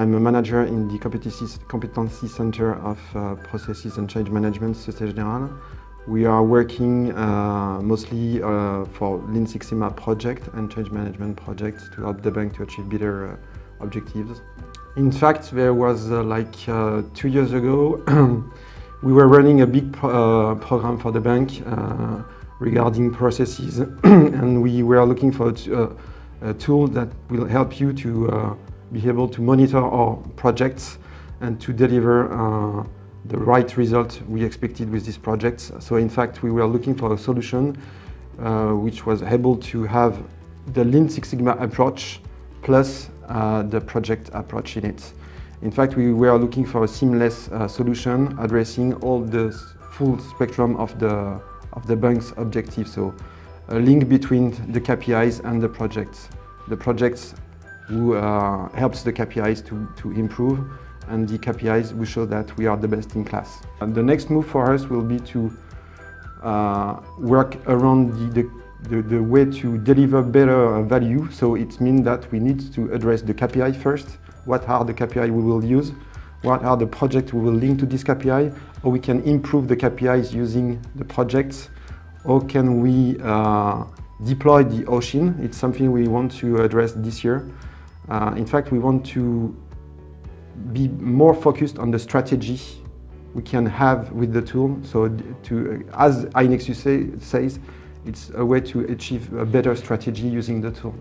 I'm a manager in the Competency Center of Processes and Change Management, Société Générale. We are working mostly for Lean Six Sigma project and change management projects to help the bank to achieve better objectives. In fact, there was 2 years ago, we were running a big program for the bank regarding processes, and we were looking for a tool that will help you to be able to monitor our projects and to deliver the right result we expected with these projects. So in fact, we were looking for a solution which was able to have the Lean Six Sigma approach plus the project approach in it. In fact, we were looking for a seamless solution addressing all the full spectrum of the bank's objectives. So a link between the KPIs and the projects. The projects who helps the KPIs to improve, and the KPIs will show that we are the best in class. And the next move for us will be to work around the way to deliver better value. So it means that we need to address the KPI first. What are the KPI we will use? What are the projects we will link to this KPI? Or we can improve the KPIs using the projects? Or can we deploy the ocean? It's something we want to address this year. In fact, we want to be more focused on the strategy we can have with the tool. So as i-nexus says, it's a way to achieve a better strategy using the tool.